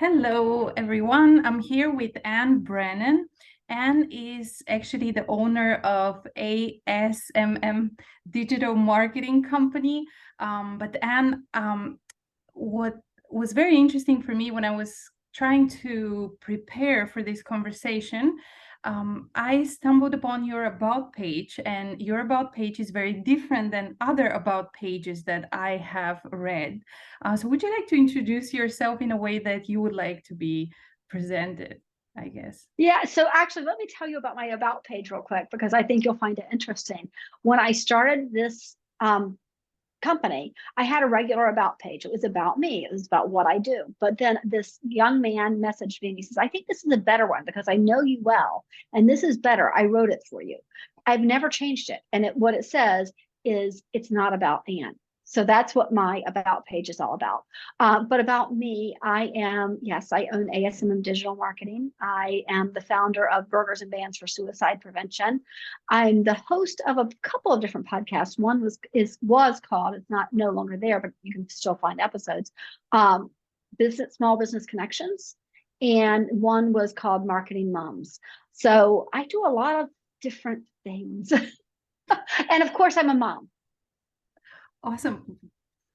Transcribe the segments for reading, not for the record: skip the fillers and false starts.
Hello, everyone. I'm here with Ann Brennan. Ann is actually the owner of ASMM Digital Marketing Company. But Ann, what was very interesting for me when I was trying to prepare for this conversation, I stumbled upon your About page, and your About page is very different than other About pages that I have read. So would you like to introduce yourself in a way that you would like to be presented, I guess? Yeah, so actually, let me tell you about my About page real quick because I think you'll find it interesting. When I started this company, I had a regular About page. It was about me, it was about what I do. But then this young man messaged me and he says, I think this is a better one because I know you well, and this is better. I wrote it for you. I've never changed it. And what it says is it's not about Ann. So that's what my About page is all about. But about me, yes, I own ASMM Digital Marketing. I am the founder of Burgers and Bans for Suicide Prevention. I'm the host of a couple of different podcasts. One was called, it's not no longer there, but you can still find episodes, Small Business Connections. And one was called Marketing Moms. So I do a lot of different things. And of course, I'm a mom. Awesome.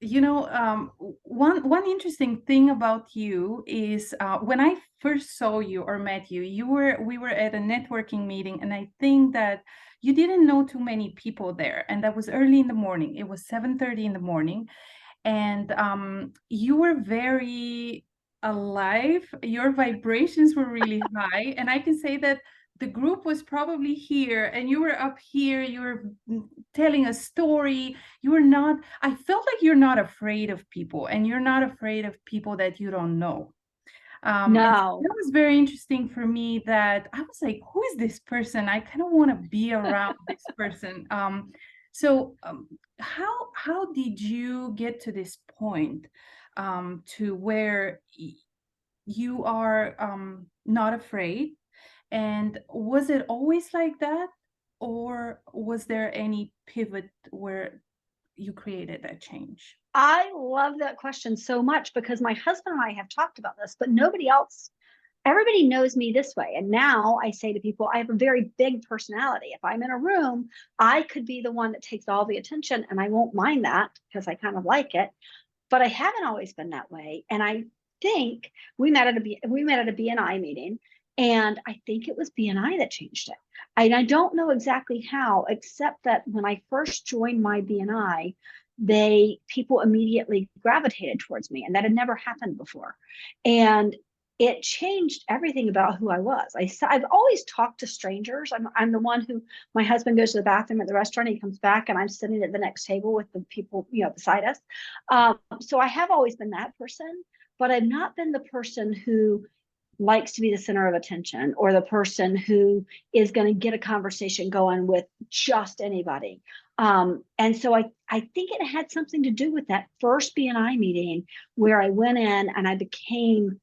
One interesting thing about you is when I first saw you or met you, we were at a networking meeting, and I think that you didn't know too many people there, and that was early in the morning. It was 7:30 in the morning, and you were very alive. Your vibrations were really high, and I can say that the group was probably here and you were up here, you were telling a story. You were not, I felt like you're not afraid of people, and you're not afraid of people that you don't know. And so No, that was very interesting for me, that I was like, who is this person? I kind of want to be around this person. So how did you get to this point, to where you are not afraid? And was it always like that, or was there any pivot where you created that change? I love that question so much because my husband and I have talked about this, but nobody else, everybody knows me this way. And now I say to people, I have a very big personality. If I'm in a room, I could be the one that takes all the attention, and I won't mind that because I kind of like it. But I haven't always been that way. And I think we met at a BNI meeting, and I think it was BNI that changed it. And I don't know exactly how, except that when I first joined my BNI, people immediately gravitated towards me, and that had never happened before. And it changed everything about who I was. I've always talked to strangers. I'm the one who, my husband goes to the bathroom at the restaurant, he comes back, and I'm sitting at the next table with the people, beside us. So I have always been that person, but I've not been the person who likes to be the center of attention, or the person who is going to get a conversation going with just anybody. And so I think it had something to do with that first BNI meeting where I went in and I became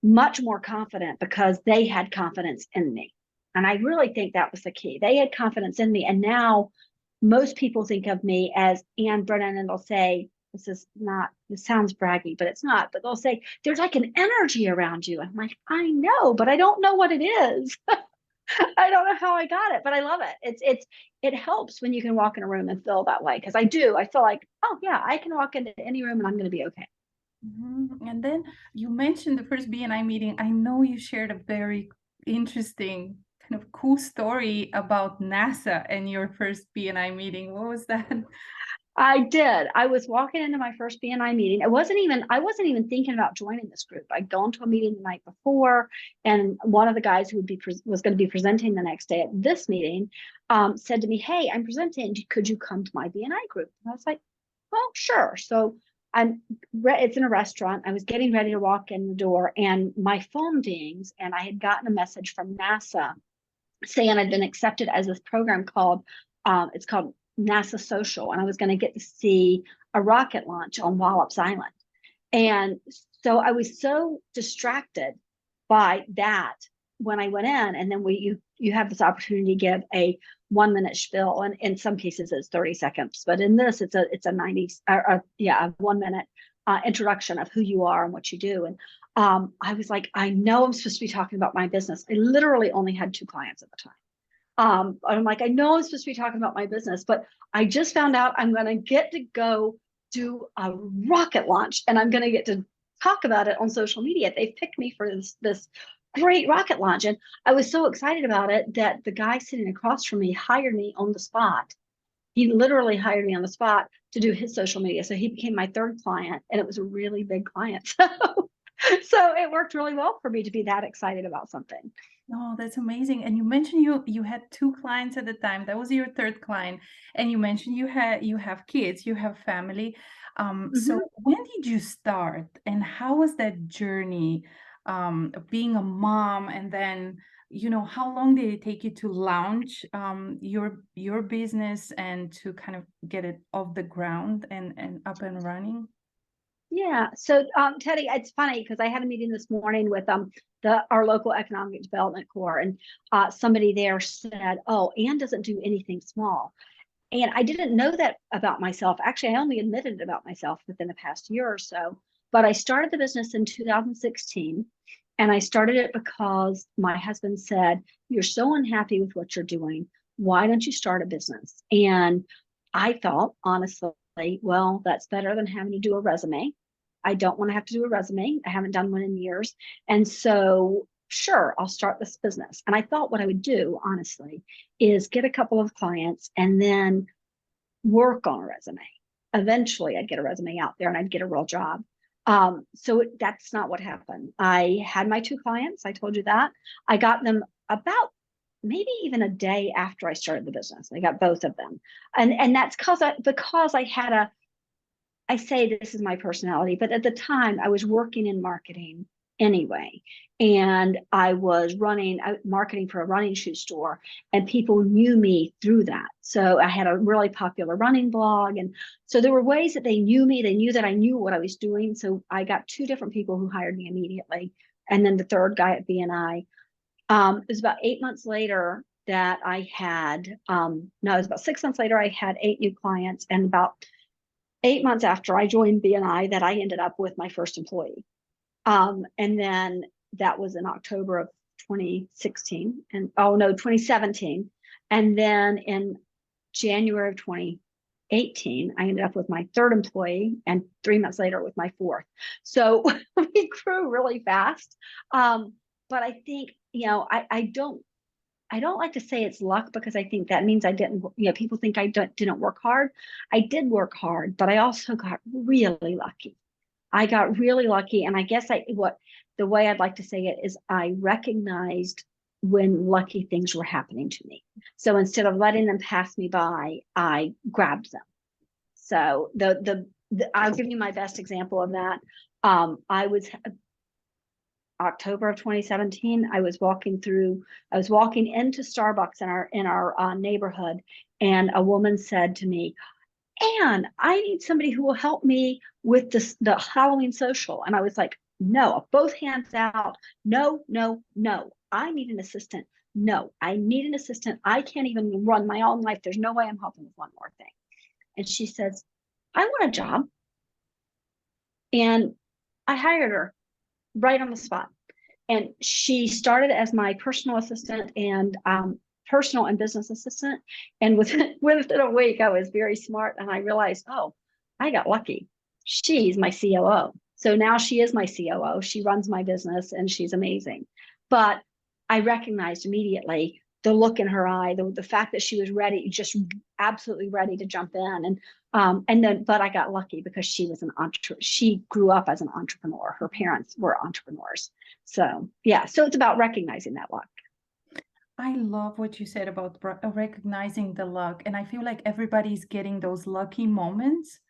much more confident because they had confidence in me. And I really think that was the key. They had confidence in me. And now most people think of me as Ann Brennan, and they'll say, this sounds braggy, but it's not. But they'll say, there's like an energy around you. And I'm like, I know, but I don't know what it is. I don't know how I got it, but I love it. It helps when you can walk in a room and feel that way. Because I do. I feel like, oh yeah, I can walk into any room and I'm going to be okay. And then you mentioned the first BNI meeting. I know you shared a very interesting, kind of cool story about NASA and your first BNI meeting. What was that? I did. I was walking into my first BNI meeting. I wasn't even thinking about joining this group. I'd gone to a meeting the night before, and one of the guys who was going to be presenting the next day at this meeting said to me, "Hey, I'm presenting. Could you come to my BNI group?" And I was like, "Well, sure." So it's in a restaurant. I was getting ready to walk in the door, and my phone dings, and I had gotten a message from NASA saying I'd been accepted as this program it's called NASA Social, and I was going to get to see a rocket launch on Wallops Island. And so I was so distracted by that when I went in, and then you have this opportunity to give a 1 minute spiel, and in some cases it's 30 seconds, but in this it's a 90 a 1 minute introduction of who you are and what you do. And I was like, I know I'm supposed to be talking about my business. I literally only had 2 clients at the time. I'm like, I know I'm supposed to be talking about my business, but I just found out I'm going to get to go do a rocket launch, and I'm going to get to talk about it on social media. They've picked me for this great rocket launch. And I was so excited about it that the guy sitting across from me hired me on the spot. He literally hired me on the spot to do his social media. So he became my third client, and it was a really big client. So it worked really well for me to be that excited about something. Oh, that's amazing. And you mentioned you had two clients at the time. That was your third client. And you mentioned you have kids, you have family. So Mm-hmm. when did you start and how was that journey of being a mom? And then, how long did it take you to launch your business and to kind of get it off the ground and up and running? Yeah. So, Teddy, it's funny because I had a meeting this morning with our local economic development corps, and somebody there said, "Oh, Ann doesn't do anything small." And I didn't know that about myself. Actually, I only admitted it about myself within the past year or so. But I started the business in 2016, and I started it because my husband said, "You're so unhappy with what you're doing. Why don't you start a business?" And I thought, honestly, well, that's better than having to do a resume. I don't want to have to do a resume. I haven't done one in years. And so, sure, I'll start this business. And I thought what I would do, honestly, is get a couple of clients and then work on a resume. Eventually, I'd get a resume out there and I'd get a real job. So that's not what happened. I had my 2 clients. I told you that. I got them about maybe even a day after I started the business. I got both of them, and that's because I had a. I say this is my personality, but at the time I was working in marketing anyway. And I was running marketing for a running shoe store, and people knew me through that. So I had a really popular running blog. And so there were ways that they knew me. They knew that I knew what I was doing. So I got 2 different people who hired me immediately. And then the third guy at BNI. It was about 8 months later that I had, no, it was about 6 months later, I had 8 new clients. And about 8 months after I joined BNI that I ended up with my first employee. And then that was in October of 2016 and 2017. And then in January of 2018, I ended up with my third employee, and 3 months later with my fourth. So we grew really fast. But I think, I don't like to say it's luck, because I think that means I didn't, people think I didn't work hard. I did work hard, but I also got really lucky. I got really lucky. And I guess the way I'd like to say it is I recognized when lucky things were happening to me. So instead of letting them pass me by, I grabbed them. So I'll give you my best example of that. I was October of 2017, I was walking into Starbucks in our neighborhood, and a woman said to me, "Ann, I need somebody who will help me with the Halloween social." And I was like, "No," both hands out. "No, no, no. I need an assistant. No, I need an assistant. I can't even run my own life. There's no way I'm helping with one more thing." And she says, "I want a job." And I hired her right on the spot. And she started as my personal assistant and personal and business assistant. And within a week, I was very smart, and I realized, oh, I got lucky. She's my COO. So now she is my COO. She runs my business, and she's amazing. But I recognized immediately the look in her eye, the fact that she was ready, just absolutely ready to jump in. But I got lucky because she was she grew up as an entrepreneur. Her parents were entrepreneurs. So yeah, so it's about recognizing that luck. I love what you said about recognizing the luck. And I feel like everybody's getting those lucky moments,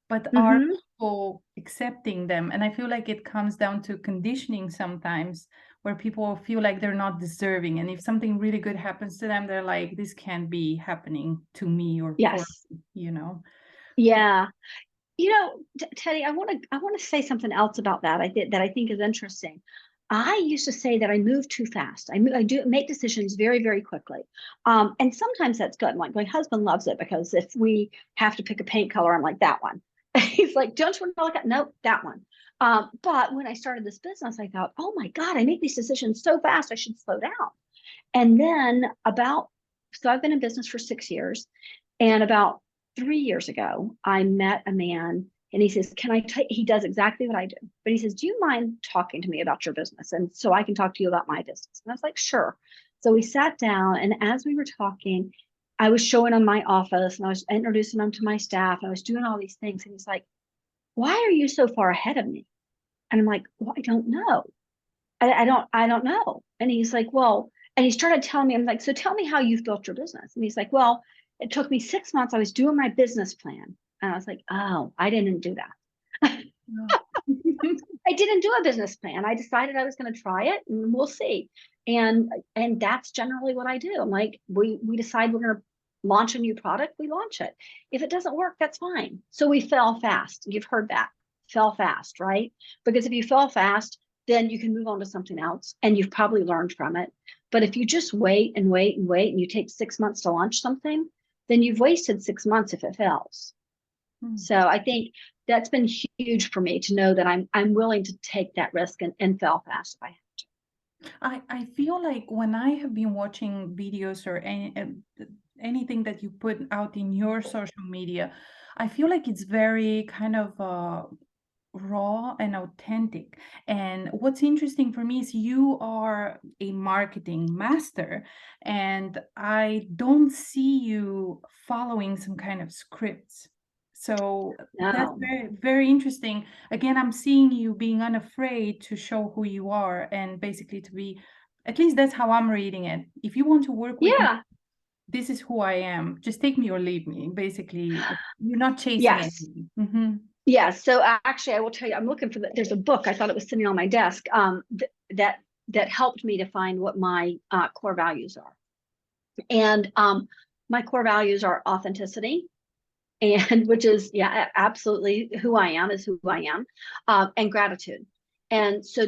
but are Mm-hmm. people accepting them? And I feel like it comes down to conditioning sometimes, where people feel like they're not deserving. And if something really good happens to them, they're like, this can't be happening to me or for Yes. me, you know? Yeah. Teddy, I want to say something else about that. I think is interesting. I used to say that I move too fast. I do make decisions very, very quickly. And sometimes that's good. Like my husband loves it because if we have to pick a paint color, I'm like, that one. He's like, don't you want to look at, nope, that one. But when I started this business, I thought, oh my God, I make these decisions so fast, I should slow down. And then so I've been in business for 6 years. And about 3 years ago, I met a man and he says, he does exactly what I do. But he says, do you mind talking to me about your business? And so I can talk to you about my business. And I was like, sure. So we sat down, and as we were talking, I was showing him my office and I was introducing him to my staff. And I was doing all these things. And he's like, why are you so far ahead of me? And I'm like, well, I don't know. I don't know. And he's like, well, and he started telling me, I'm like, so tell me how you've built your business. And he's like, well, it took me 6 months. I was doing my business plan. And I was like, oh, I didn't do that. No. I didn't do a business plan. I decided I was going to try it and we'll see. And that's generally what I do. I'm like, we decide we're going to launch a new product, we launch it. If it doesn't work, that's fine. So we fail fast. You've heard that. Fail fast, right? Because if you fail fast, then you can move on to something else and you've probably learned from it. But if you just wait and wait and wait and you take 6 months to launch something, then you've wasted 6 months if it fails. So I think that's been huge for me to know that I'm willing to take that risk and fail fast if I have to. I feel like when I have been watching videos or anything that you put out in your social media, I feel like it's very kind of raw and authentic. And what's interesting for me is you are a marketing master, and I don't see you following some kind of scripts. So that's No. very, very interesting. Again, I'm seeing you being unafraid to show who you are and basically to be, at least that's how I'm reading it. If you want to work with me, Yeah. this is who I am. Just take me or leave me. Basically, you're not chasing Yes. anything. Mm-hmm. Yeah. So actually, I will tell you, I'm looking for there's a book. I thought it was sitting on my desk that that helped me to find what my core values are. And my core values are authenticity, and which is, yeah, absolutely who I am is who I am, and gratitude. And so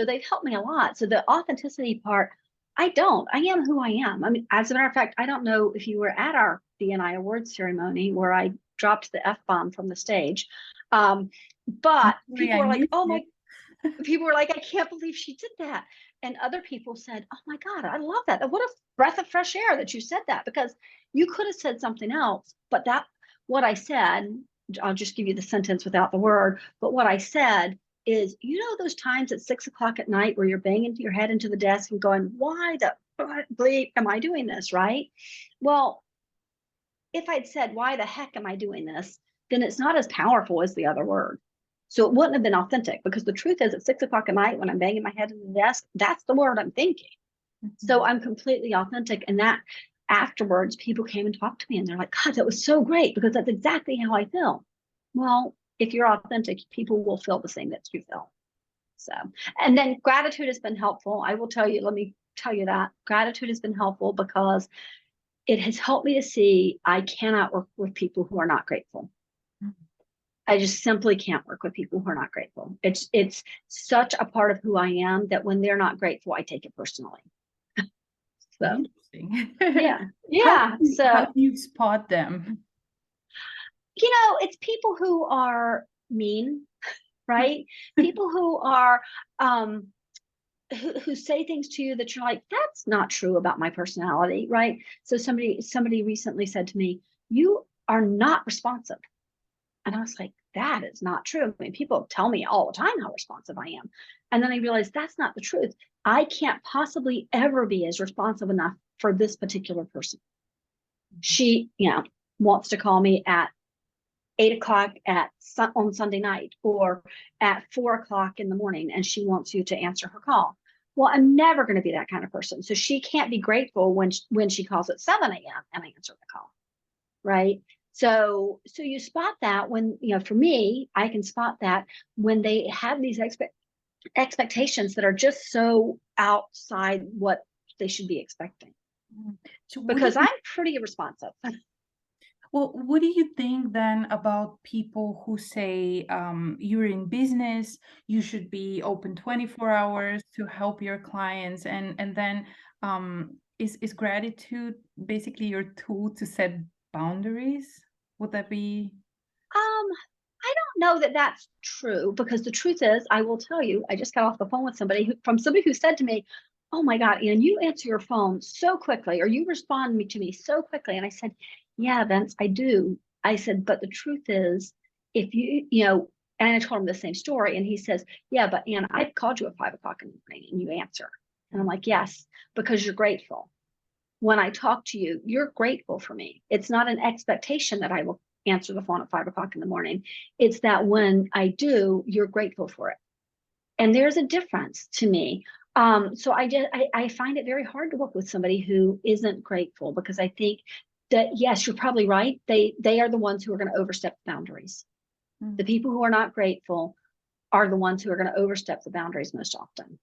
they've helped me a lot. So the authenticity part, I am who I am. I mean, as a matter of fact, I don't know if you were at our BNI awards ceremony where I dropped the F-bomb from the stage. But Sorry, I missed it. people were like, I can't believe she did that. And other people said, oh my God, I love that. What a breath of fresh air that you said that, because you could have said something else, but what I said, I'll just give you the sentence without the word, but what I said is, those times at 6 o'clock at night where you're banging your head into the desk and going, why the bleep am I doing this, right? Well, if I'd said, why the heck am I doing this? Then it's not as powerful as the other word. So it wouldn't have been authentic, because the truth is at 6 o'clock at night when I'm banging my head in the desk, that's the word I'm thinking. So I'm completely authentic. And that afterwards, people came and talked to me and they're like, God, that was so great, because that's exactly how I feel. Well, if you're authentic, people will feel the same that you feel. So, and then gratitude has been helpful. I will tell you, let me tell you that gratitude has been helpful because it has helped me to see I cannot work with people who are not grateful. I just simply can't work with people who are not grateful. It's such a part of who I am that when they're not grateful, I take it personally. So Interesting. yeah, How yeah. how So do you spot them? it's people who are mean, right? People who are who say things to you that you're like, that's not true about my personality, right? So somebody recently said to me, you are not responsive. And I was like, that is not true. I mean, people tell me all the time how responsive I am. And then I realized that's not the truth. I can't possibly ever be as responsive enough for this particular person. She, wants to call me at 8 o'clock on Sunday night or at 4 o'clock in the morning, and she wants you to answer her call. Well, I'm never going to be that kind of person. So she can't be grateful when she calls at 7 a.m. and I answer the call, right? So you spot that when, for me, I can spot that when they have these expectations that are just so outside what they should be expecting. So Because I'm pretty responsive. Well, what do you think then about people who say you're in business, you should be open 24 hours to help your clients, and then is gratitude basically your tool to set boundaries? Would that be? Um, I don't know that that's true, because the truth is, I will tell you, I just got off the phone with somebody who said to me, "Oh my God, Ian, you answer your phone so quickly, or you respond to me so quickly." And I said, "Yeah, Vince, I do." I said, "But the truth is, if you know," and I told him the same story, and he says, "Yeah, but Ann, I've called you at 5 o'clock in the morning and you answer." And I'm like, "Yes, because you're grateful. When I talk to you, you're grateful for me. It's not an expectation that I will answer the phone at 5 o'clock in the morning. It's that when I do, you're grateful for it." And there's a difference to me. So I find it very hard to work with somebody who isn't grateful, because I think that, yes, you're probably right. They are the ones who are going to overstep the boundaries. The Mm. people who are not grateful are the ones who are going to overstep the boundaries most often.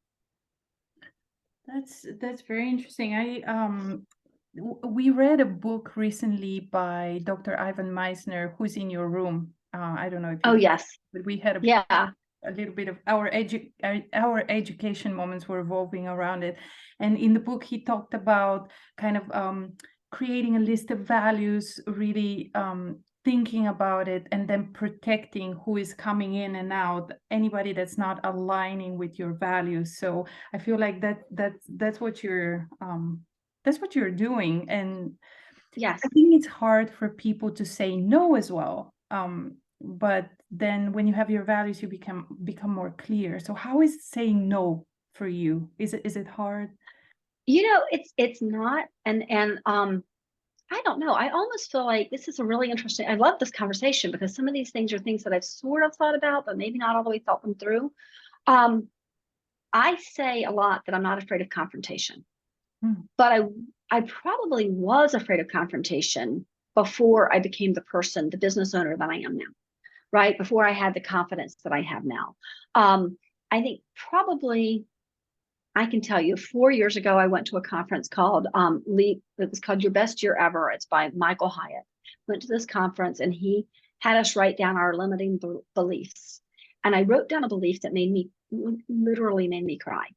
That's very interesting. We read a book recently by Dr. Ivan Meisner, who's in your room. I don't know if Oh, you've, yes. but we had Yeah. a little bit of our education moments were revolving around it. And in the book, he talked about kind of creating a list of values, really thinking about it, and then protecting who is coming in and out, anybody that's not aligning with your values. So I feel like that's what you're doing, and I Yes. think it's hard for people to say no as well. But then when you have your values, you become more clear. So how is saying no for you? Is it hard? It's not, and I don't know. I almost feel like this is a really interesting. I love this conversation, because some of these things are things that I've sort of thought about, but maybe not all the way thought them through. Um, I say a lot that I'm not afraid of confrontation, Mm. but I probably was afraid of confrontation before I became the business owner that I am now, right? Before I had the confidence that I have now. I think probably I can tell you, 4 years ago, I went to a conference called Leap. It was called Your Best Year Ever. It's by Michael Hyatt. Went to this conference, and he had us write down our limiting beliefs. And I wrote down a belief that literally made me cry.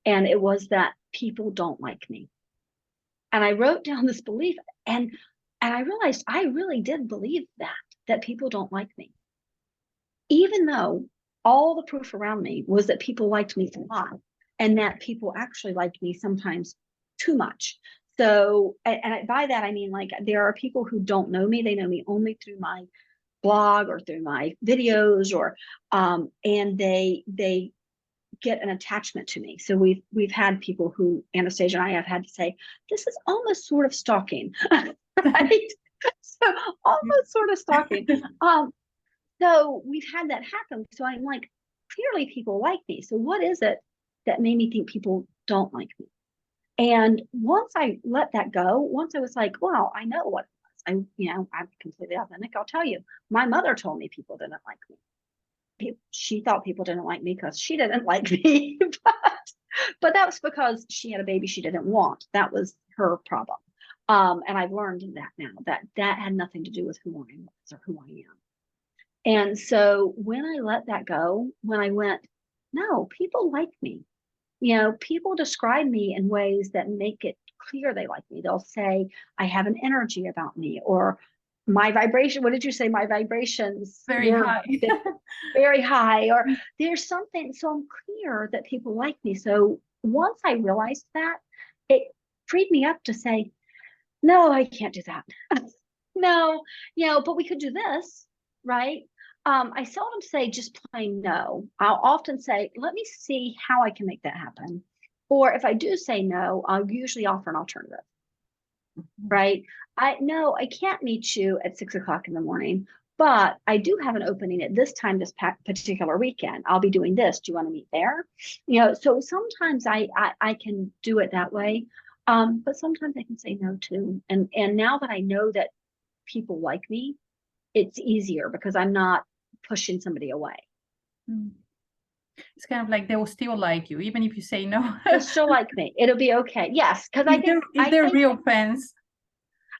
And it was that people don't like me. And I wrote down this belief, and I realized I really did believe that people don't like me, even though all the proof around me was that people liked me a lot, and that people actually liked me sometimes too much. So, and by that, I mean, like, there are people who don't know me. They know me only through my blog or through my videos, or, and they get an attachment to me. So we've had people who Anastasia and I have had to say, this is almost sort of stalking, right? So almost sort of stalking. So we've had that happen. So I'm like, clearly people like me. So what is it that made me think people don't like me? And once I let that go, once I was like, well, I know what it was. I'm completely authentic. I'll tell you, my mother told me people didn't like me. She thought people didn't like me because she didn't like me. But that was because she had a baby she didn't want. That was her problem. And I've learned that now, that had nothing to do with who I was or who I am. And so when I let that go, when I went, no, people like me. People describe me in ways that make it clear they like me. They'll say, I have an energy about me, or my vibration. What did you say? My vibrations Very were high. very high, or there's something. So I'm clear that people like me. So once I realized that, it freed me up to say, no, I can't do that. No, but we could do this, right? I seldom say just plain no. I'll often say, let me see how I can make that happen. Or if I do say no, I'll usually offer an alternative, right? I can't meet you at 6 o'clock in the morning, but I do have an opening at this time this particular weekend. I'll be doing this. Do you want to meet there? So sometimes I can do it that way. But sometimes I can say no too. And now that I know that people like me, it's easier because I'm not pushing somebody away. Mm. It's kind of like they will still like you, even if you say no. They'll still like me. It'll be okay. Yes, because If they're real fans.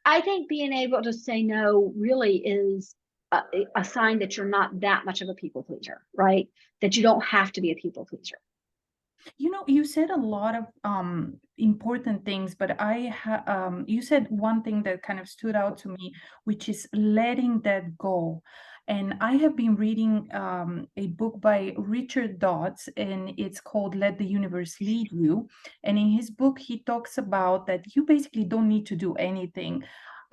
I think being able to say no really is a sign that you're not that much of a people pleaser, right? That you don't have to be a people pleaser. You know, you said a lot of important things, but you said one thing that kind of stood out to me, which is letting that go. And I have been reading a book by Richard Dodds, and it's called Let the Universe Lead You. And in his book, he talks about that you basically don't need to do anything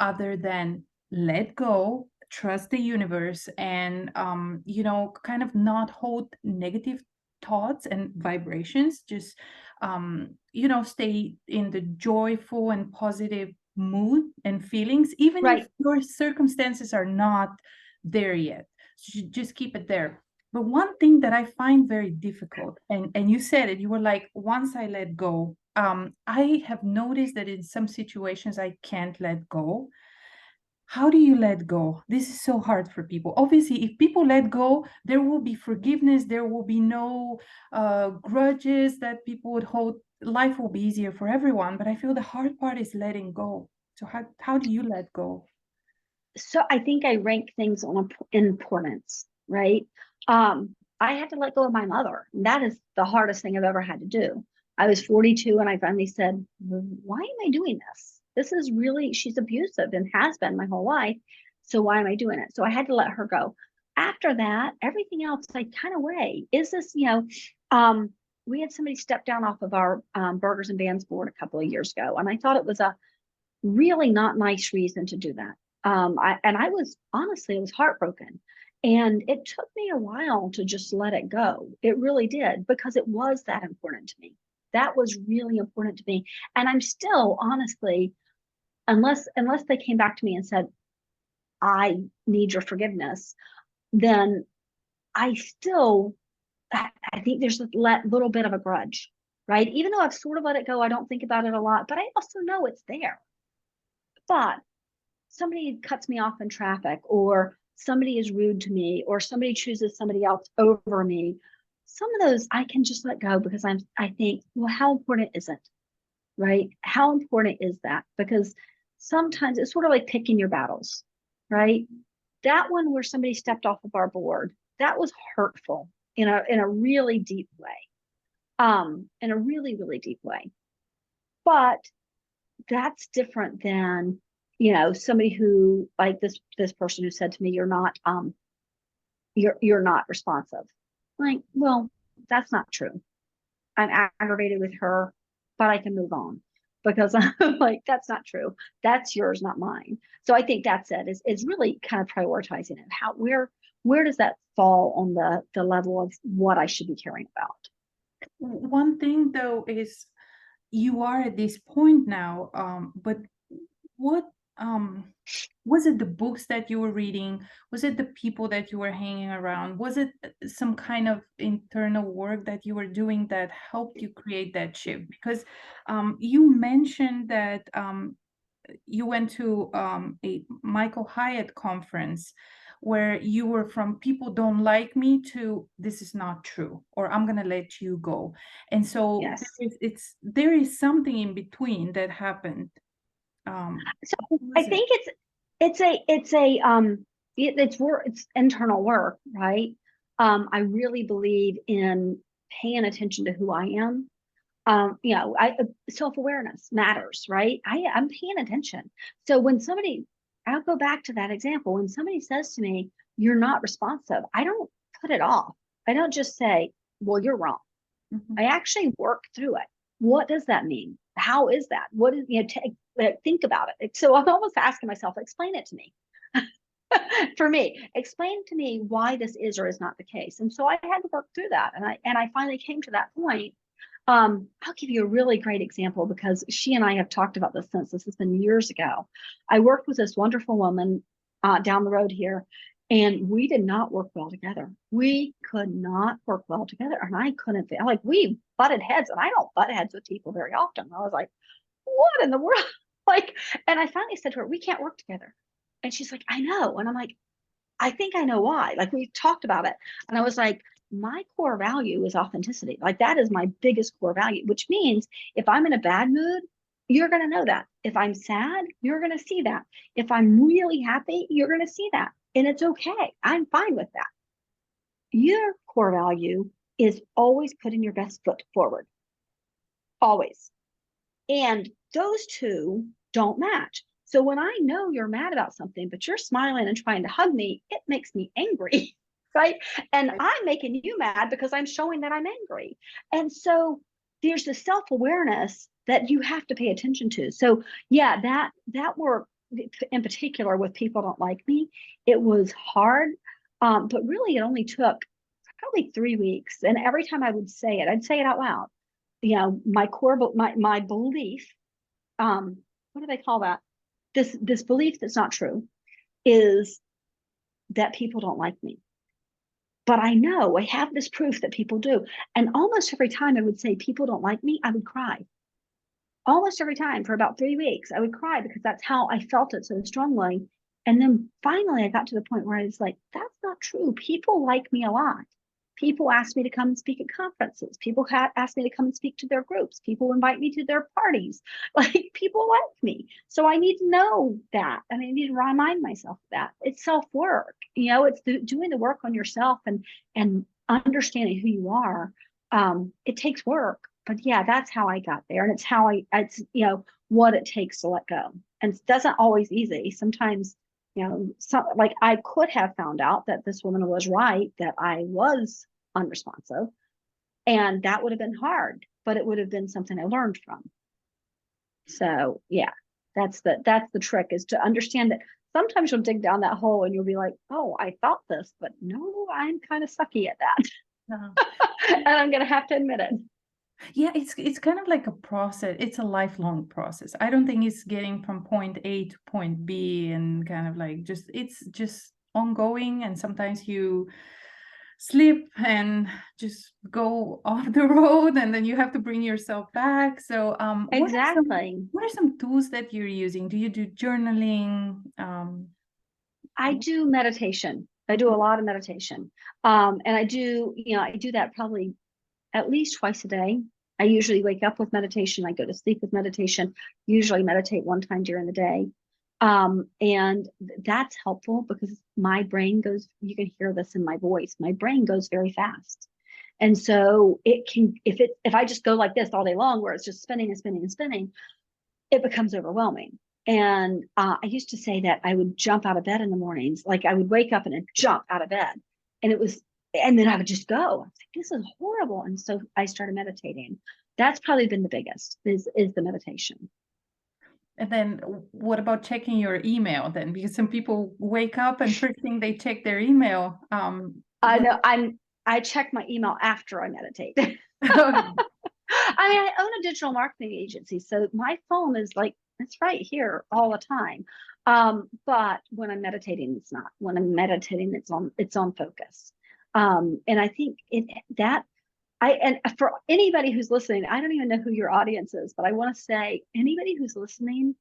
other than let go, trust the universe, and kind of not hold negative thoughts and vibrations. Just stay in the joyful and positive mood and feelings, even if Right. your circumstances are not there yet. Just keep it there. But one thing that I find very difficult, and you said it, you were like, once I let go, I have noticed that in some situations I can't let go. How do you let go? This is so hard for people. Obviously, if people let go, there will be forgiveness, there will be no grudges that people would hold. Life will be easier for everyone, but I feel the hard part is letting go. So how do you let go? So I think I rank things on importance, right? I had to let go of my mother. That is the hardest thing I've ever had to do. I was 42 and I finally said, why am I doing this? This is really, she's abusive and has been my whole life. So why am I doing it? So I had to let her go. After that, everything else I kind of weigh. Is this, we had somebody step down off of our Burgers and Vans board a couple of years ago. And I thought it was a really not nice reason to do that. I was honestly, I was heartbroken. And it took me a while to just let it go. It really did, because it was that important to me. That was really important to me. And I'm still honestly, unless they came back to me and said, I need your forgiveness, then I still I think there's a little bit of a grudge, right? Even though I've sort of let it go, I don't think about it a lot, but I also know it's there. But somebody cuts me off in traffic, or somebody is rude to me, or somebody chooses somebody else over me, some of those I can just let go, because I think, well, how important is it? Right? How important is that? Because sometimes it's sort of like picking your battles, right? That one where somebody stepped off of our board, that was hurtful in a really deep way. In a really, really deep way. But that's different than, somebody who, like this person who said to me, you're not responsive. Like, well, that's not true. I'm aggravated with her, but I can move on, because I'm like, that's not true. That's yours, not mine. So I think that's it, is really kind of prioritizing it. Where does that fall on the level of what I should be caring about? One thing though is you are at this point now, but what um was it the books that you were reading? Was it the people that you were hanging around? Was it some kind of internal work that you were doing that helped you create that shift? Because you mentioned that you went to a Michael Hyatt conference where you were from people don't like me to this is not true, or I'm gonna let you go. And so Yes. there is something in between that happened. So What I was it? think it's work, it's internal work, right? I really believe in paying attention to who I am. I self-awareness matters, right? I'm paying attention. So when somebody, I'll go back to that example. When somebody says to me, you're not responsive, I don't put it off. I don't just say, well, you're wrong. I Mhm. actually work through it. What does that mean? How is that? What is, think about it. So I'm almost asking myself, explain it to me. For me, explain to me why this is or is not the case. And so I had to work through that. And I finally came to that point. I'll give you a really great example, because she and I have talked about this since this has been years ago. I worked with this wonderful woman down the road here, and we did not work well together. We could not work well together, and I couldn't. Like, we butted heads, and I don't butt heads with people very often. I was like, "What in the world?" Like, and I finally said to her, "We can't work together." And she's like, "I know," and I'm like, I think I know why. Like, we talked about it. And I was like, my core value is authenticity. Like, that is my biggest core value, which means if I'm in a bad mood, you're going to know that. If I'm sad, you're going to see that. If I'm really happy, you're going to see that. And it's okay. I'm fine with that. Your core value is always putting your best foot forward, always. And those two don't match. So when I know you're mad about something, but you're smiling and trying to hug me, it makes me angry, right? And I'm making you mad because I'm showing that I'm angry. And so there's the self-awareness that you have to pay attention to. So yeah, that work in particular with people don't like me, it was hard. But really it only took probably 3 weeks. And every time I would say it, I'd say it out loud. You know, my core, my belief, what do they call that? This belief that's not true is that people don't like me. But I know I have this proof that people do. And almost every time I would say people don't like me, I would cry. Almost every time for about 3 weeks, I would cry because that's how I felt it so strongly. And then finally, I got to the point where I was like, that's not true. People like me a lot. People ask me to come and speak at conferences. People ask me to come and speak to their groups. People invite me to their parties. Like people like me. So I need to know that. And I need to remind myself of that. It's self-work. You know, it's doing the work on yourself and understanding who you are. It takes work. But yeah, that's how I got there. And it's how it's, you know, what it takes to let go. And it doesn't always easy. Sometimes, you know, like I could have found out that this woman was right, that I was unresponsive, and that would have been hard, but it would have been something I learned from. So yeah, that's the trick, is to understand that sometimes you'll dig down that hole and you'll be like, oh, I thought this, but no, I'm kind of sucky at that. And I'm gonna have to admit it. Yeah, it's kind of like a process. It's a lifelong process. I don't think it's getting from point A to point B and kind of like it's just ongoing. And sometimes you slip and just go off the road, and then you have to bring yourself back. So Exactly. what are some tools that you're using? Do you do journaling? I do meditation. I do a lot of meditation. And I do, you know, I do that probably at least twice a day. I usually wake up with meditation. I go to sleep with meditation, usually meditate one time during the day. And that's helpful because my brain goes, you can hear this in my voice, my brain goes very fast. And so it can, if I just go like this all day long, where it's just spinning and spinning and spinning, it becomes overwhelming. And I used to say that I would jump out of bed in the mornings, like I would wake up and I'd jump out of bed, and it was, and then I would just go. I was like, this is horrible. And so I started meditating. That's probably been the biggest, is the meditation. And then what about checking your email then? Because some people wake up and first thing they check their email. I know I check my email after I meditate. I mean, I own a digital marketing agency, so my phone is like, it's right here all the time. But when I'm meditating, it's not. When I'm meditating, it's on focus. And I think and for anybody who's listening, I don't even know who your audience is, but I want to say, anybody who's listening,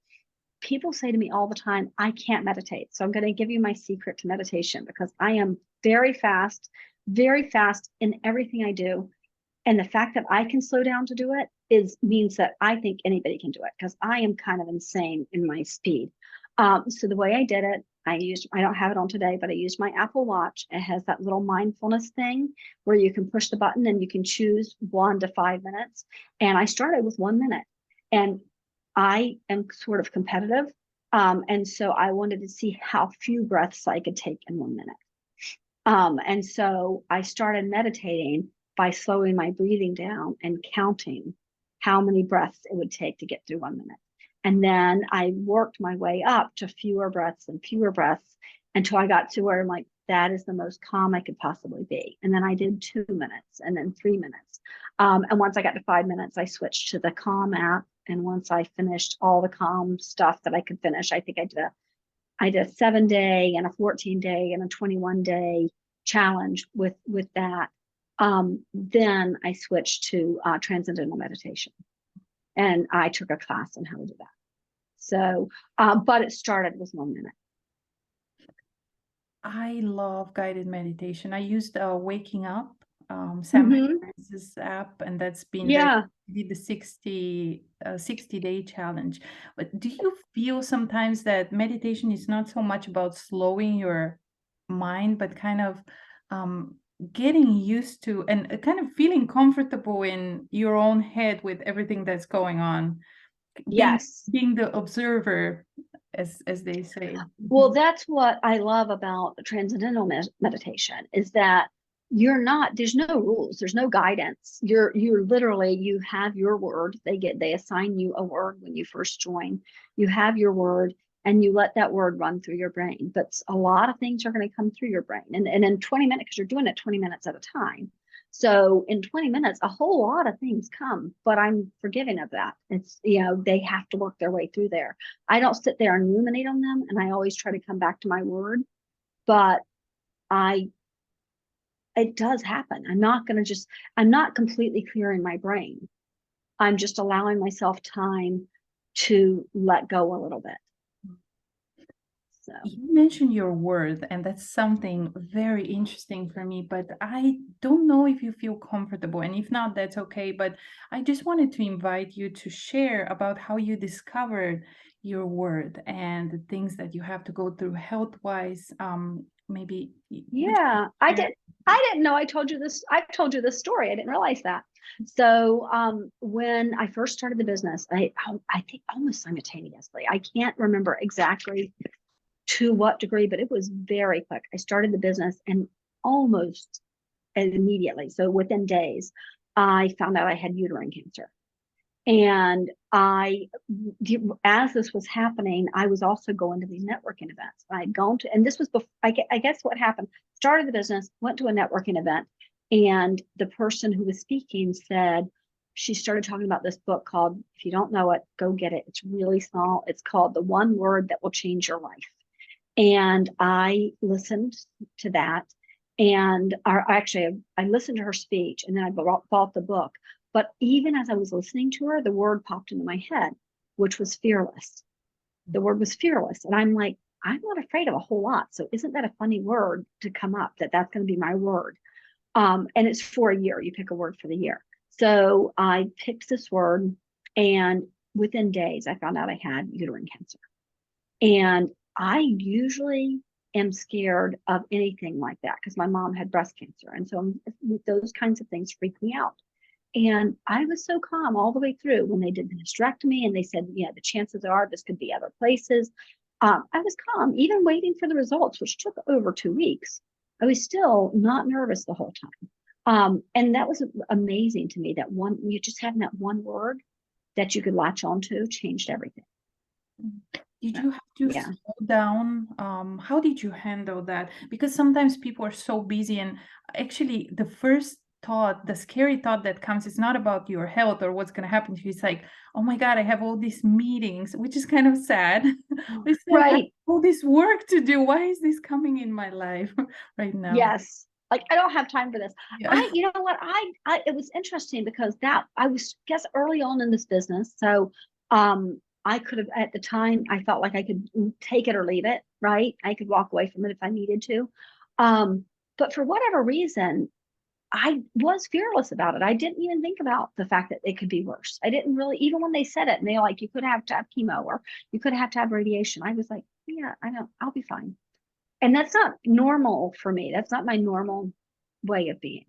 people say to me all the time, I can't meditate. So I'm going to give you my secret to meditation, because I am very fast in everything I do. And the fact that I can slow down to do it means that I think anybody can do it, because I am kind of insane in my speed. So the way I did it, I don't have it on today, but I used my Apple Watch. It has that little mindfulness thing where you can push the button and you can choose 1 to 5 minutes. And I started with 1 minute, and I am sort of competitive. And so I wanted to see how few breaths I could take in 1 minute. And so I started meditating by slowing my breathing down and counting how many breaths it would take to get through 1 minute. And then I worked my way up to fewer breaths and fewer breaths until I got to where I'm like, that is the most calm I could possibly be. And then I did 2 minutes and then 3 minutes. And once I got to 5 minutes, I switched to the Calm app. And once I finished all the Calm stuff that I could finish, I think I did a 7-day and a 14-day and a 21-day challenge with that. Then I switched to transcendental meditation, and I took a class on how to do that. So, but it started with 1 minute. I love guided meditation. I used Waking Up Sam Hmm. Harris's app, and that's been very Yeah. did the 60-day challenge. But do you feel sometimes that meditation is not so much about slowing your mind, but kind of um, getting used to and kind of feeling comfortable in your own head with everything that's going on, being Yes. being the observer, as they say. Well, that's what I love about the transcendental meditation is that there's no rules, there's no guidance. You're literally, you have your word. They assign you a word when you first join. You have your word and you let that word run through your brain. But a lot of things are going to come through your brain. And in 20 minutes, because you're doing it 20 minutes at a time. So in 20 minutes, a whole lot of things come, but I'm forgiving of that. It's, they have to work their way through there. I don't sit there and ruminate on them, and I always try to come back to my word. But I, it does happen. I'm not completely clearing my brain. I'm just allowing myself time to let go a little bit. So, You mentioned your word, and that's something very interesting for me, but I don't know if you feel comfortable. And if not, that's okay. But I just wanted to invite you to share about how you discovered your word and the things that you have to go through health-wise. Maybe would you yeah, I share? did. I didn't know I told you this. I told you this story. I didn't realize that. So when I first started the business, I think almost simultaneously. I can't remember exactly to what degree, but it was very quick. I started the business and almost immediately, so within days, I found out I had uterine cancer. And as this was happening, I was also going to these networking events. I'd gone to, and this was before, I guess what happened, started the business, went to a networking event, and the person who was speaking said, she started talking about this book called, if you don't know it, go get it. It's really small. It's called The One Word That Will Change Your Life. And I listened to that. And actually, I listened to her speech and then I bought the book. But even as I was listening to her, the word popped into my head, which was fearless. The word was fearless. And I'm like, I'm not afraid of a whole lot. So isn't that a funny word to come up that's going to be my word? And it's for a year. You pick a word for the year. So I picked this word, and within days, I found out I had uterine cancer. And I usually am scared of anything like that because my mom had breast cancer. And so those kinds of things freak me out. And I was so calm all the way through when they did the hysterectomy and they said, yeah, the chances are this could be other places. I was calm, even waiting for the results, which took over 2 weeks. I was still not nervous the whole time. And that was amazing to me that you just having that one word that you could latch onto changed everything. Did So, you have to yeah. slow down? How did you handle that? Because sometimes people are so busy, and actually, the first thought, the scary thought that comes, is not about your health or what's going to happen to you. It's like, oh my God, I have all these meetings, which is kind of sad. It's like, I have Right. all this work to do. Why is this coming in my life right now? Yes. Like I don't have time for this. Yeah. You know what? It was interesting because that I was guess early on in this business. So, I could have at the time I felt like I could take it or leave it, right? I could walk away from it if I needed to. Um, but for whatever reason, I was fearless about it. I didn't even think about the fact that it could be worse. I didn't really, even when they said it and they're like, you could have to have chemo or you could have to have radiation. I was like, yeah, I know, I'll be fine. And that's not normal for me. That's not my normal way of being.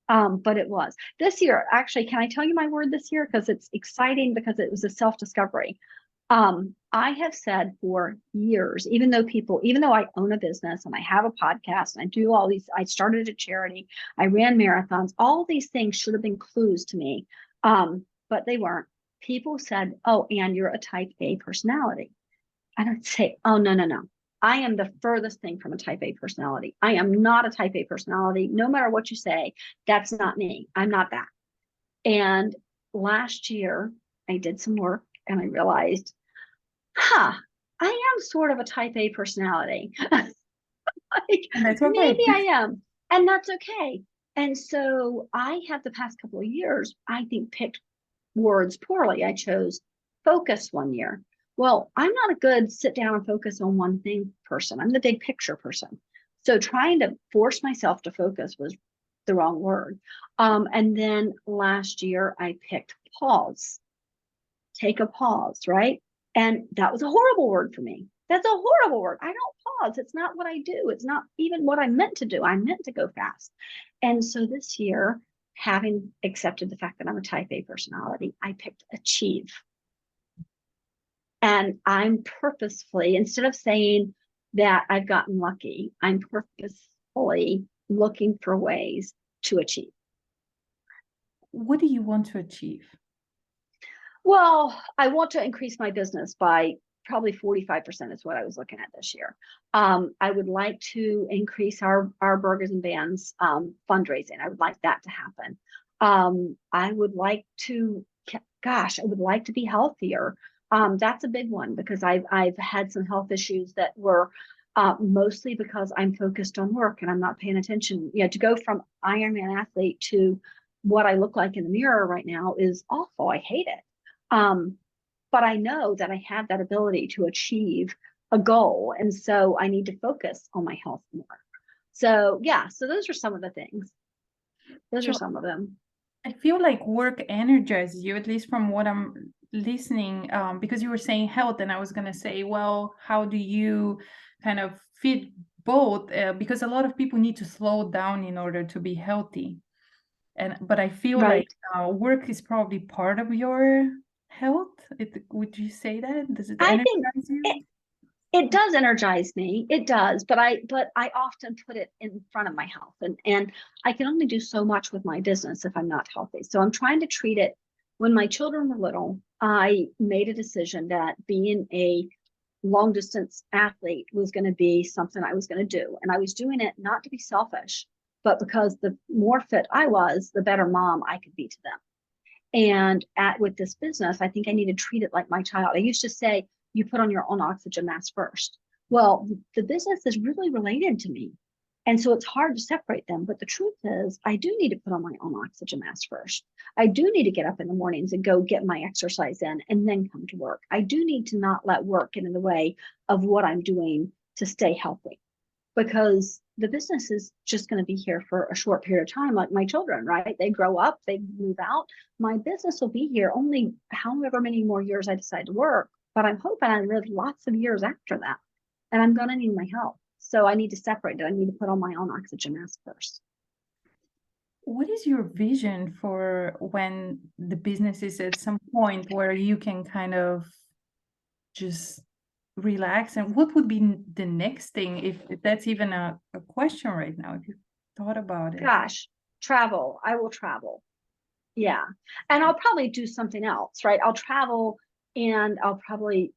But it was this year. Actually, can I tell you my word this year? Because it's exciting because it was a self-discovery. I have said for years, even though I own a business and I have a podcast and I do all these, I started a charity, I ran marathons, all these things should have been clues to me. But they weren't. People said, oh, Ann, you're a type A personality. I don't say, oh, no, no, no. I am the furthest thing from a type A personality. I am not a type A personality. No matter what you say, that's not me. I'm not that. And last year, I did some work and I realized, I am sort of a type A personality. Like, And that's okay. maybe I am. And that's okay. And so I have the past couple of years, I think, picked words poorly. I chose focus one year. Well, I'm not a good sit down and focus on one thing person. I'm the big picture person. So trying to force myself to focus was the wrong word. And then last year I picked pause, take a pause, right? And that was a horrible word for me. That's a horrible word. I don't pause. It's not what I do. It's not even what I meant to do. I meant to go fast. And so this year, having accepted the fact that I'm a type A personality, I picked achieve. And I'm purposefully, instead of saying that I've gotten lucky, I'm purposefully looking for ways to achieve. What do you want to achieve? Well, I want to increase my business by probably 45% is what I was looking at this year. I would like to increase our burgers and bands fundraising. I would like that to happen. I would like to, gosh, I would like to be healthier. That's a big one because I've had some health issues that were mostly because I'm focused on work and I'm not paying attention. You know, to go from Ironman athlete to what I look like in the mirror right now is awful. I hate it. Um, but I know that I have that ability to achieve a goal. And so I need to focus on my health more. So, yeah, so those are some of the things. Those are So some of them. I feel like work energizes you, at least from what I'm listening, because you were saying health, and I was going to say, well, how do you kind of fit both? Because a lot of people need to slow down in order to be healthy. But I feel like Right. work is probably part of your health. Would you say that? Does it I think energize it, you? it does energize me. It does, but I often put it in front of my health. And I can only do so much with my business if I'm not healthy. So I'm trying to treat it when my children were little, I made a decision that being a long distance athlete was going to be something I was going to do. And I was doing it not to be selfish, but because the more fit I was, the better mom I could be to them. And with this business, I think I need to treat it like my child. I used to say, you put on your own oxygen mask first. Well, the business is really related to me. And so it's hard to separate them. But the truth is, I do need to put on my own oxygen mask first. I do need to get up in the mornings and go get my exercise in and then come to work. I do need to not let work get in the way of what I'm doing to stay healthy because the business is just going to be here for a short period of time, like my children, right? They grow up, they move out. My business will be here only however many more years I decide to work, but I'm hoping I live lots of years after that. And I'm going to need my health. So I need to separate it. I need to put on my own oxygen mask first. What is your vision for when the business is at some point where you can kind of just relax? And what would be the next thing, if that's even a question right now, if you thought about it? Gosh, travel. I will travel. Yeah. And I'll probably do something else, right? I'll travel and I'll probably,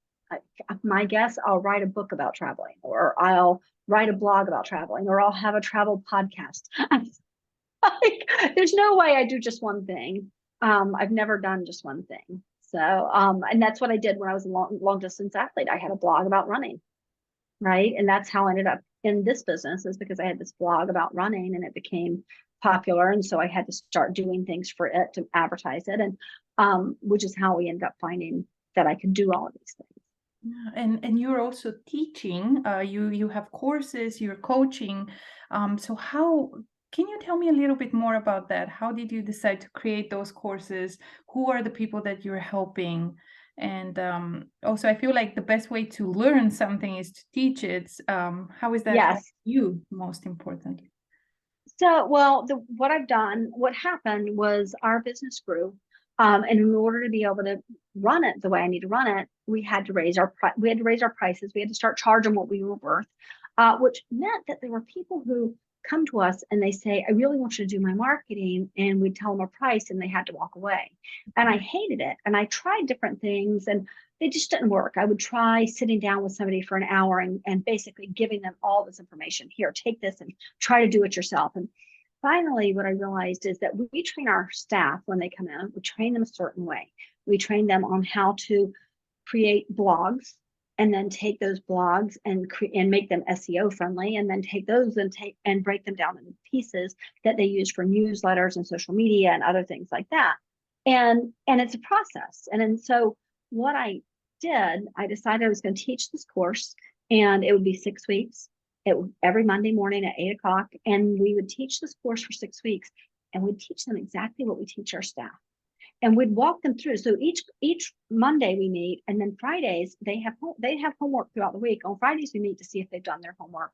my guess, I'll write a book about traveling or I'll write a blog about traveling or I'll have a travel podcast. Like, there's no way I do just one thing. I've never done just one thing. So, and that's what I did when I was a long distance athlete. I had a blog about running, right? And that's how I ended up in this business is because I had this blog about running and it became popular. And so I had to start doing things for it to advertise it. And which is how we ended up finding that I could do all of these things. Yeah, and you're also teaching. You have courses. You're coaching. So how can you tell me a little bit more about that? How did you decide to create those courses? Who are the people that you're helping? And also, I feel like the best way to learn something is to teach it. How is that helping Yes. you, most importantly? So, well, what I've done, what happened was our business grew, and in order to be able to run it the way I need to run it, we had to raise we had to raise our prices. We had to start charging what we were worth, which meant that there were people who come to us and they say, "I really want you to do my marketing," and we tell them a price, and they had to walk away, and I hated it. And I tried different things, and they just didn't work. I would try sitting down with somebody for an hour and basically giving them all this information. Here, take this and try to do it yourself. And finally, what I realized is that we train our staff when they come in, we train them a certain way. We train them on how to create blogs and then take those blogs and make them SEO friendly, and then take those and break them down into pieces that they use for newsletters and social media and other things like that. And it's a process. And so what I did, I decided I was going to teach this course, and it would be 6 weeks. every Monday morning at 8 o'clock. And we would teach this course for 6 weeks, and we'd teach them exactly what we teach our staff. And we'd walk them through. So each Monday we meet, and then Fridays they have homework throughout the week. On Fridays we meet to see if they've done their homework,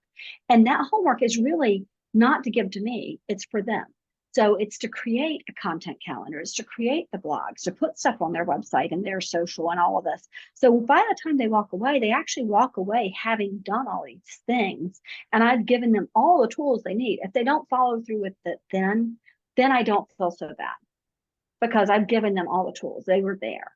and that homework is really not to give to me; it's for them. So it's to create a content calendar, it's to create the blogs, to put stuff on their website and their social and all of this. So by the time they walk away, they actually walk away having done all these things, and I've given them all the tools they need. If they don't follow through with it, then I don't feel so bad, because I've given them all the tools. They were there.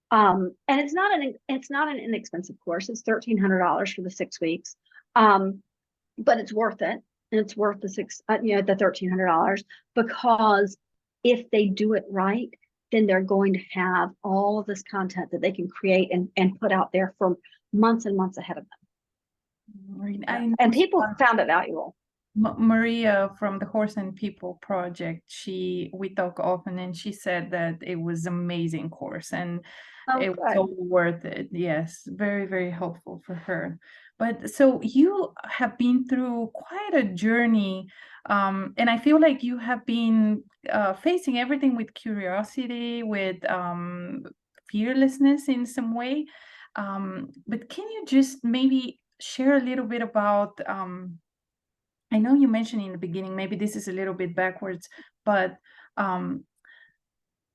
And it's not an inexpensive course. It's $1,300 for the 6 weeks. But it's worth it. And it's worth the the $1,300, because if they do it right, then they're going to have all of this content that they can create and put out there for months and months ahead of them. And people found it valuable. Maria from the Horse and People Project, we talk often, and she said that it was an amazing course, and it was so worth it. Yes, very, very helpful for her. But so you have been through quite a journey, and I feel like you have been facing everything with curiosity, with fearlessness in some way. But can you just maybe share a little bit about I know you mentioned in the beginning, maybe this is a little bit backwards, but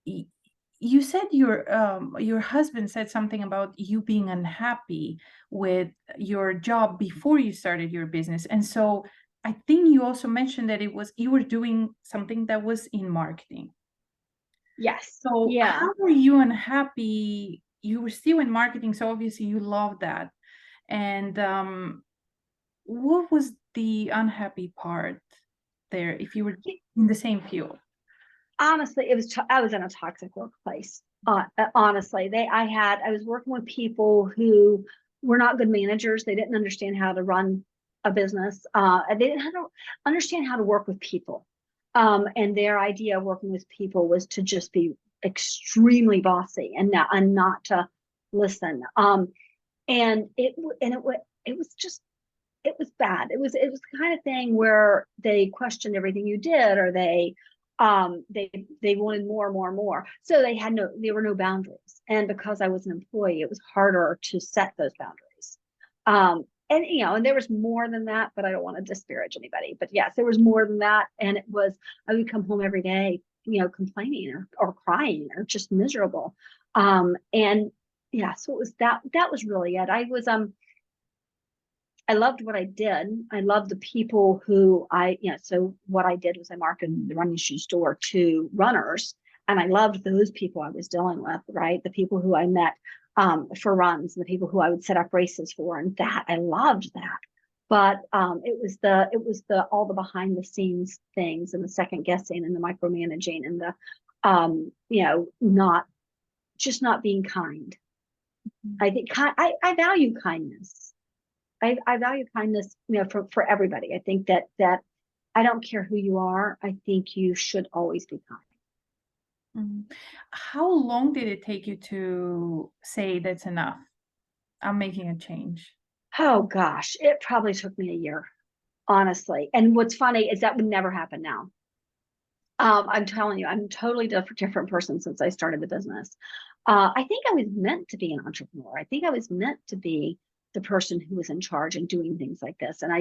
you said your husband said something about you being unhappy with your job before you started your business. And so I think you also mentioned that you were doing something that was in marketing. Yes. So yeah. How were you unhappy? You were still in marketing, so obviously you love that. And what was the unhappy part there if you were in the same field? Honestly, I was in a toxic workplace. Honestly, I was working with people who were not good managers. They didn't understand how to run a business. They didn't understand how to work with people. And their idea of working with people was to just be extremely bossy and not to listen. And it was bad. It was the kind of thing where they questioned everything you did, or they wanted more and more and more. So there were no boundaries. And because I was an employee, it was harder to set those boundaries. And there was more than that, but I don't want to disparage anybody. But yes, there was more than that. And I would come home every day, complaining or crying or just miserable. And yeah, so it was that was really it. I loved what I did. I loved the people who so what I did was I marketed the running shoe store to runners. And I loved those people I was dealing with, right? The people who I met for runs, the people who I would set up races for. And I loved that. But it was the all the behind the scenes things, and the second guessing, and the micromanaging, and the not being kind. I think I value kindness. I value kindness, for everybody. I think that I don't care who you are. I think you should always be kind. How long did it take you to say that's enough? I'm making a change. Oh gosh, it probably took me a year, honestly. And what's funny is that would never happen now. I'm telling you, I'm a totally different person since I started the business. I think I was meant to be an entrepreneur. I think I was meant to be the person who was in charge and doing things like this. And I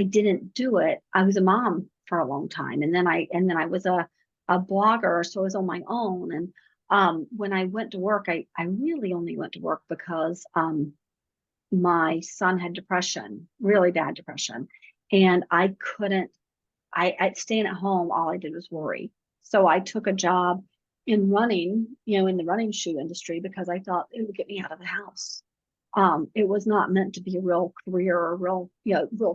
didn't do it. I was a mom for a long time. And then I was a blogger. So I was on my own. And when I went to work, I really only went to work because my son had depression, really bad depression. And I couldn't, I'd staying at home, all I did was worry. So I took a job in running, in the running shoe industry, because I thought it would get me out of the house. It was not meant to be a real career or real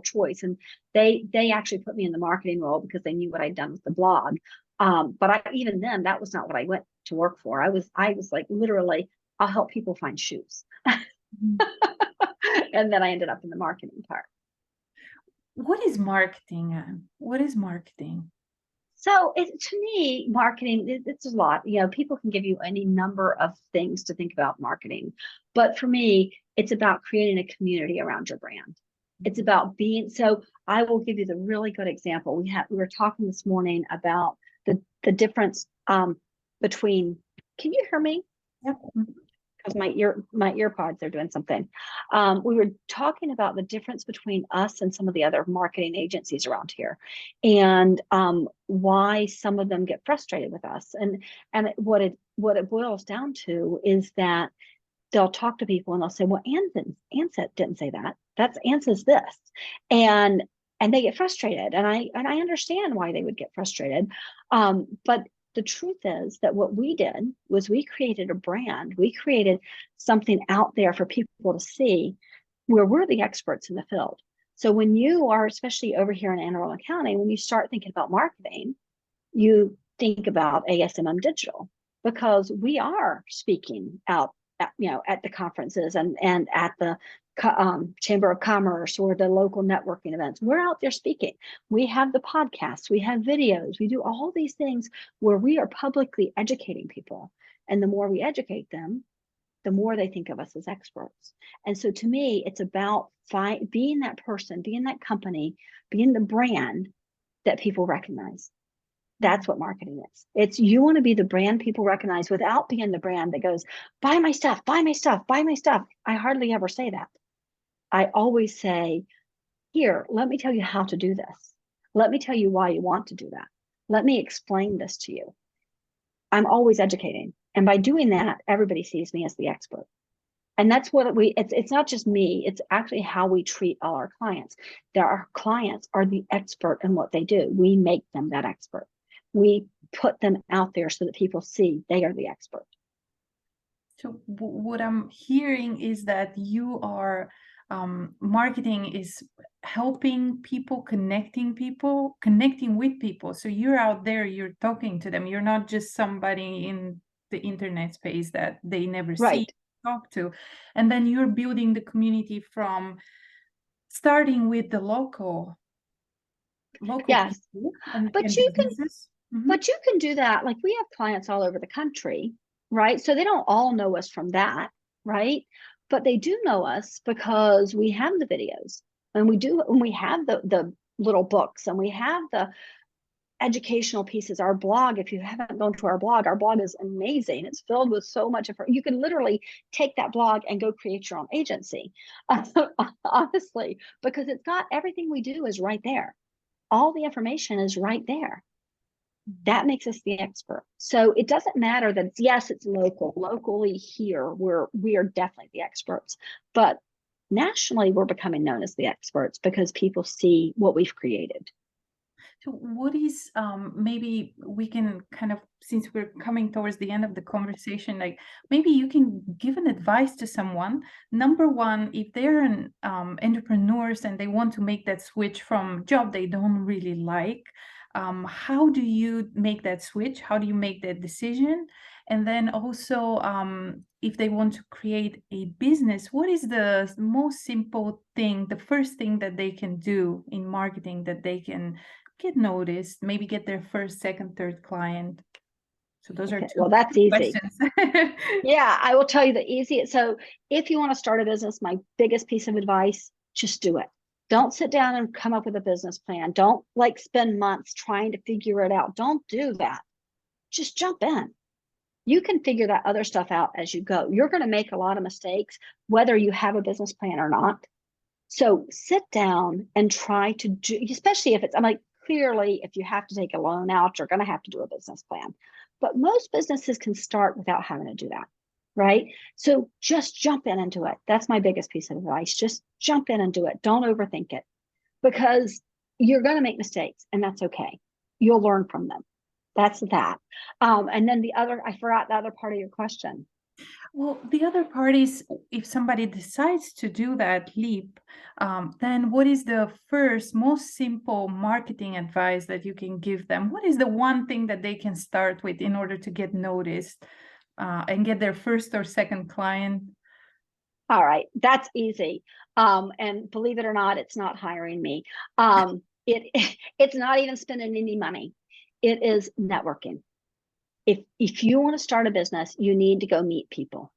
choice. And they actually put me in the marketing role because they knew what I'd done with the blog. But even then, that was not what I went to work for. I was like, literally, I'll help people find shoes. And then I ended up in the marketing part. What is marketing, Ann? What is marketing? So to me, marketing, it's a lot. People can give you any number of things to think about marketing. But for me, it's about creating a community around your brand. It's about being, so I will give you the really good example. We were talking this morning about the difference between, can you hear me? Yep. Because my ear pods are doing something. We were talking about the difference between us and some of the other marketing agencies around here, and why some of them get frustrated with us. And what it boils down to is that they'll talk to people and they'll say, "Well, Ann didn't say that. Ann says this," and they get frustrated. And I understand why they would get frustrated, but the truth is that what we did was we created a brand. We created something out there for people to see where we're the experts in the field. So when you are, especially over here in Anne Arundel County, when you start thinking about marketing, you think about ASMM Digital, because we are speaking out at the conferences and at the Chamber of Commerce or the local networking events. We're out there speaking. We have the podcasts, we have videos, we do all these things where we are publicly educating people. And the more we educate them, the more they think of us as experts. And so to me, it's about being that person, being that company, being the brand that people recognize. That's what marketing is. It's, you want to be the brand people recognize without being the brand that goes, buy my stuff, buy my stuff, buy my stuff. I hardly ever say that. I always say, here, let me tell you how to do this. Let me tell you why you want to do that. Let me explain this to you. I'm always educating. And by doing that, everybody sees me as the expert. And that's what it's not just me, it's actually how we treat all our clients. Our clients are the expert in what they do. We make them that expert. We put them out there so that people see they are the expert. So what I'm hearing is that you are marketing is helping people, connecting with people. So you're out there, you're talking to them. You're not just somebody in the internet space that they never see, Right. talk to. And then you're building the community from starting with the local Yes. people and But you can businesses. but you can do that. Like, we have clients all over the country, right? So they don't all know us from that, right? But they do know us because we have the videos, and we have the little books, and we have the educational pieces. Our blog, if you haven't gone to our blog is amazing. It's filled with so much information. You can literally take that blog and go create your own agency, honestly, because it's got everything we do is right there. All the information is right there. That makes us the expert. So it doesn't matter that yes, it's locally here, we are definitely the experts, but nationally we're becoming known as the experts because people see what we've created. So what is maybe we can kind of, since we're coming towards the end of the conversation, like maybe you can give an advice to someone. Number one, if they're an entrepreneurs and they want to make that switch from job they don't really like, how do you make that switch? How do you make that decision? And then also, if they want to create a business, what is the most simple thing, the first thing that they can do in marketing that they can get noticed, maybe get their first, second, third client? So those are Okay, two well, that's easy. questions. Yeah, I will tell you the easiest. So if you want to start a business, my biggest piece of advice, just do it. Don't sit down and come up with a business plan. Don't like spend months trying to figure it out. Don't do that. Just jump in. You can figure that other stuff out as you go. You're going to make a lot of mistakes, whether you have a business plan or not. So sit down and try to do, especially if it's, I'm like, clearly, if you have to take a loan out, you're going to have to do a business plan. But most businesses can start without having to do that, right? So just jump in and do it. That's my biggest piece of advice. Just jump in and do it. Don't overthink it, because you're going to make mistakes, and that's okay. You'll learn from them. That's that. And then I forgot the other part of your question. Well, the other part is if somebody decides to do that leap, then what is the first, most simple marketing advice that you can give them? What is the one thing that they can start with in order to get noticed and get their first or second client? All right, that's easy. And believe it or not, it's not hiring me. It it's not even spending any money. It is networking. If you want to start a business, you need to go meet people.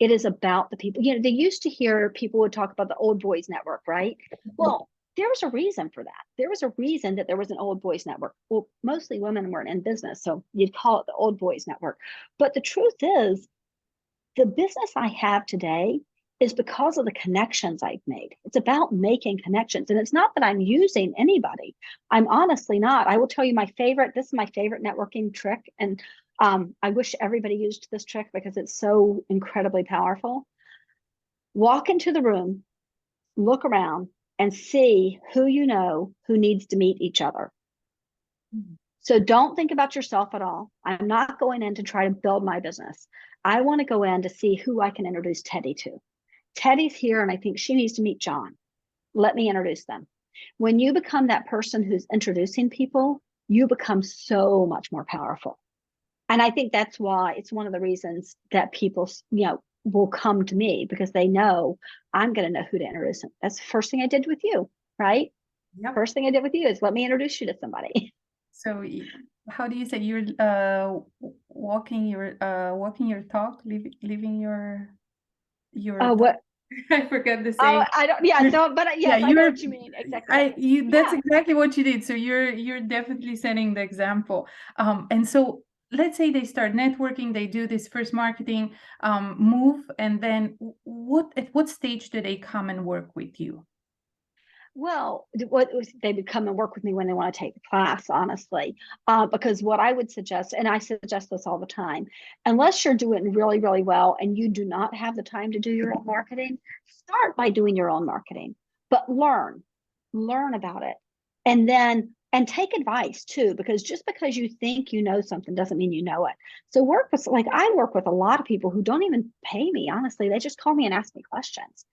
It is about the people. You know, they used to hear people would talk about the old boys network, right? Well, there was a reason for that. There was a reason that there was an old boys network. Well, mostly women weren't in business, so you'd call it the old boys network. But the truth is, the business I have today is because of the connections I've made. It's about making connections. And it's not that I'm using anybody. I'm honestly not. I will tell you this is my favorite networking trick. And I wish everybody used this trick because it's so incredibly powerful. Walk into the room, look around, and see who you know who needs to meet each other. So don't think about yourself at all. I'm not going in to try to build my business. I want to go in to see who I can introduce Teddy to. Teddy's here, and I think she needs to meet John. Let me introduce them. When you become that person who's introducing people, you become so much more powerful. And I think that's why it's one of the reasons that people, will come to me, because they know I'm going to know who to introduce them. That's the first thing I did with you, right? Yep. First thing I did with you is let me introduce you to somebody. So how do you say you're walking your talk, living your talk? What? I forgot the Oh, saying. I don't. Yeah, no, but Yeah, yes, I know what you mean. Exactly. that's Yeah. exactly what you did. So you're definitely setting the example. And so let's say they start networking, they do this first marketing move, and then at what stage do they come and work with you? Well, they would come and work with me when they want to take the class, honestly. Because what I would suggest, and I suggest this all the time, unless you're doing really, really well and you do not have the time to do your own marketing, start by doing your own marketing, but learn about it. And take advice too, because just because you think you know something doesn't mean you know it. So I work with a lot of people who don't even pay me, honestly. They just call me and ask me questions.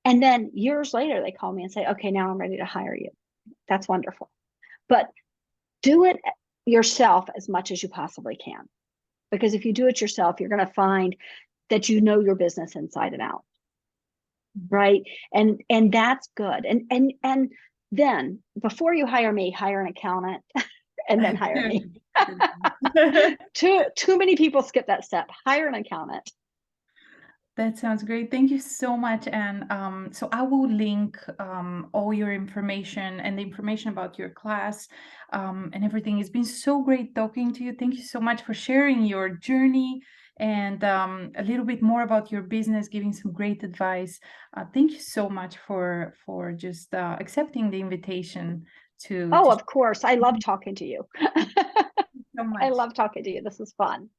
And then years later, they call me and say, okay, now I'm ready to hire you. That's wonderful. But do it yourself as much as you possibly can. Because if you do it yourself, you're going to find that you know your business inside and out. Right. And that's good. And then before you hire me, hire an accountant and then hire me. Too many people skip that step. Hire an accountant. That sounds great. Thank you so much. And so I will link all your information and the information about your class and everything. It's been so great talking to you. Thank you so much for sharing your journey and a little bit more about your business, giving some great advice. Thank you so much for just accepting the invitation Oh, to of course. I love talking to you. so I much. love talking to you. This is fun.